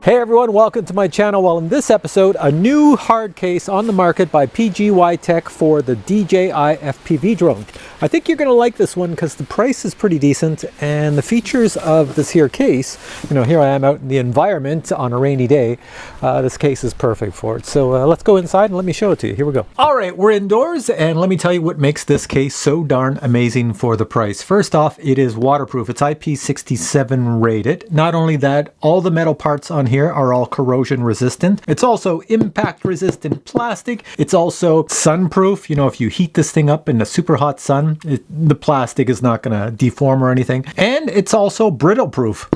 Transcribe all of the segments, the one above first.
Hey everyone, welcome to my channel. Well, in this episode, a new hard case on the market by PGYTECH for the DJI FPV drone. I think you're going to like this one because the price is pretty decent and the features of this here case, here I am out in the environment on a rainy day. This case is perfect for it. So let's go inside and let me show it to you. Here we go. All right, we're indoors and let me tell you what makes this case so darn amazing for the price. First off, it is waterproof. It's IP67 rated. Not only that, all the metal parts on here are all corrosion resistant. It's also impact resistant plastic. It's also sunproof. If you heat this thing up in a super hot sun, the plastic is not going to deform or anything. And it's also brittle proof.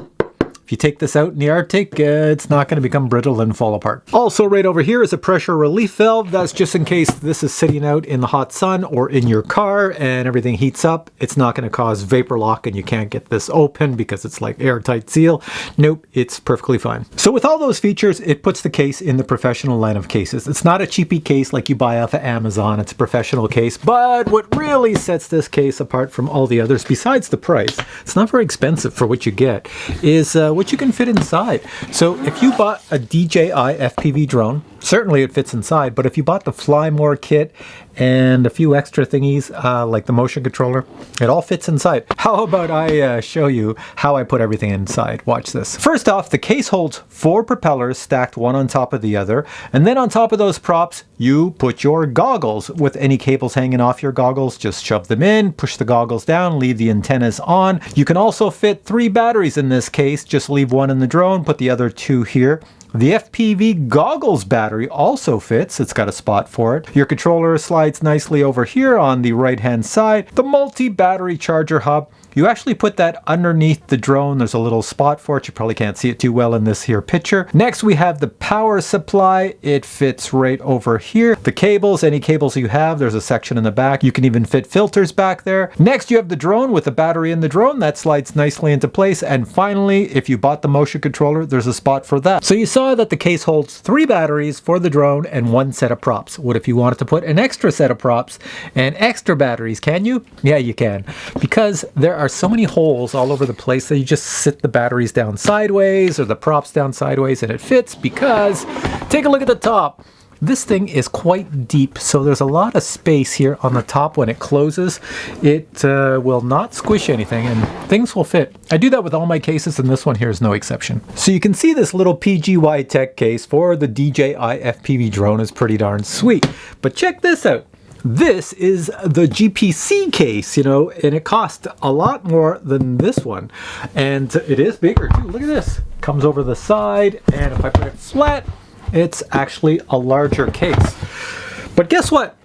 If you take this out in the Arctic, it's not going to become brittle and fall apart. Also right over here is a pressure relief valve. That's just in case this is sitting out in the hot sun or in your car and everything heats up. It's not going to cause vapor lock and you can't get this open because it's like airtight seal. Nope, it's perfectly fine. So with all those features, it puts the case in the professional line of cases. It's not a cheapy case like you buy off of Amazon. It's a professional case. But what really sets this case apart from all the others, besides the price, it's not very expensive for what you get, is what you can fit inside. So if you bought a DJI FPV drone, certainly it fits inside, but if you bought the Fly More kit and a few extra thingies like the motion controller, it all fits inside. How about I show you how I put everything inside? Watch this. First off, the case holds 4 propellers stacked one on top of the other, and then on top of those props you put your goggles. With any cables hanging off your goggles, just shove them in, push the goggles down, leave the antennas on. You can also fit 3 batteries in this case. Just leave one in the drone, put the other 2 here. The FPV goggles battery also fits. It's got a spot for it. Your controller slides nicely over here on the right hand side. The multi-battery charger hub, you actually put that underneath the drone. There's a little spot for it. You probably can't see it too well in this here picture. Next we have the power supply. It fits right over here. The cables, any cables you have, there's a section in the back. You can even fit filters back there. Next you have the drone with the battery in the drone. That slides nicely into place. And finally, if you bought the motion controller, there's a spot for that. So you saw that the case holds 3 batteries for the drone and 1 set of props. What if you wanted to put an extra set of props and extra batteries? Can you? Yeah, you can. Because there are so many holes all over the place that you just sit the batteries down sideways or the props down sideways and it fits because, take a look at the top. This thing is quite deep, so there's a lot of space here on the top. When it closes, it will not squish anything and things will fit. I do that with all my cases and this one here is no exception. So you can see this little PGYTECH case for the DJI FPV drone is pretty darn sweet. But check this out. This is the GPC case, and it costs a lot more than this one. And it is bigger too. Look at this. Comes over the side, and if I put it flat, it's actually a larger case. But guess what?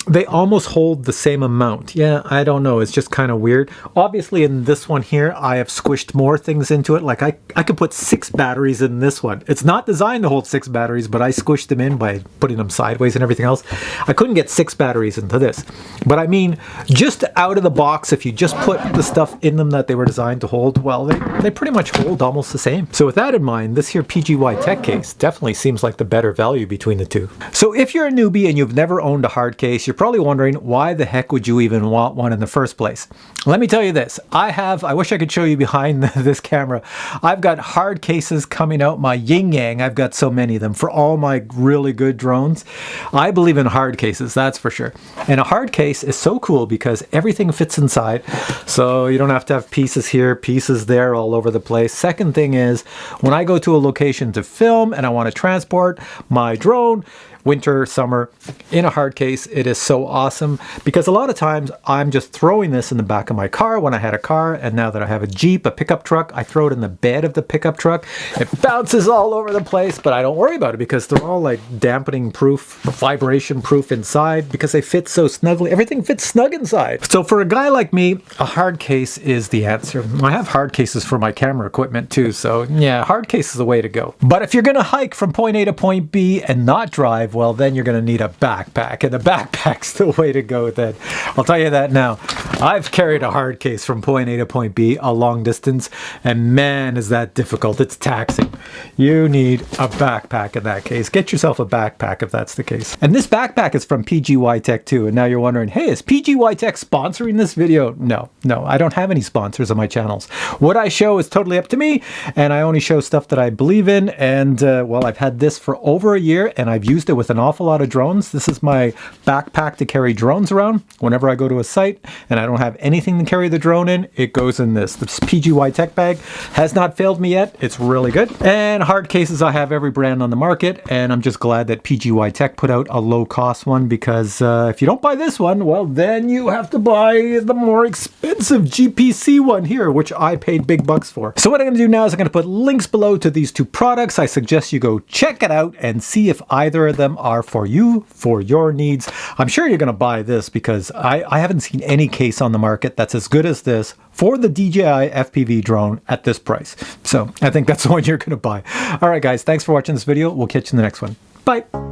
They almost hold the same amount. Yeah, I don't know. It's just kind of weird. Obviously, in this one here, I have squished more things into it. Like I could put 6 batteries in this one. It's not designed to hold 6 batteries, but I squished them in by putting them sideways and everything else. I couldn't get 6 batteries into this. But I mean, just out of the box, if you just put the stuff in them that they were designed to hold, well, they pretty much hold almost the same. So with that in mind, this here PGYTECH case definitely seems like the better value between the two. So if you're a newbie and you've never owned a hard case, you're probably wondering why the heck would you even want one in the first place. Let me tell you this. I wish I could show you behind this camera. I've got hard cases coming out my yin yang. I've got so many of them for all my really good drones. I believe in hard cases, that's for sure. And a hard case is so cool because everything fits inside. So you don't have to have pieces here, pieces there all over the place. Second thing is, when I go to a location to film and I want to transport my drone, winter, summer, in a hard case, it is so awesome because a lot of times I'm just throwing this in the back of my car when I had a car, and now that I have a Jeep, a pickup truck, I throw it in the bed of the pickup truck. It bounces all over the place, but I don't worry about it because they're all like dampening proof, vibration proof inside because they fit so snugly. Everything fits snug inside. So for a guy like me, a hard case is the answer. I have hard cases for my camera equipment too, so yeah, hard case is the way to go. But if you're gonna hike from point A to point B and not drive, well, then you're going to need a backpack, and a backpack's the way to go then. I'll tell you that now. I've carried a hard case from point A to point B a long distance, and man, is that difficult. It's taxing. You need a backpack in that case. Get yourself a backpack if that's the case. And this backpack is from PGYTECH too, and now you're wondering, hey, is PGYTECH sponsoring this video? No, I don't have any sponsors on my channels. What I show is totally up to me, and I only show stuff that I believe in, and well, I've had this for over a year, and I've used it with an awful lot of drones. This is my backpack to carry drones around. Whenever I go to a site and I don't have anything to carry the drone in, it goes in this. This PGYTECH bag has not failed me yet. It's really good. And hard cases, I have every brand on the market, and I'm just glad that PGYTECH put out a low-cost one, because if you don't buy this one, well, then you have to buy the more expensive GPC one here, which I paid big bucks for. So what I'm going to do now is I'm going to put links below to these two products. I suggest you go check it out and see if either of them are for you, for your needs. I'm sure you're going to buy this, because I haven't seen any case on the market that's as good as this for the DJI FPV drone at this price. So I think that's the one you're going to buy. All right, guys, thanks for watching this video. We'll catch you in the next one. Bye.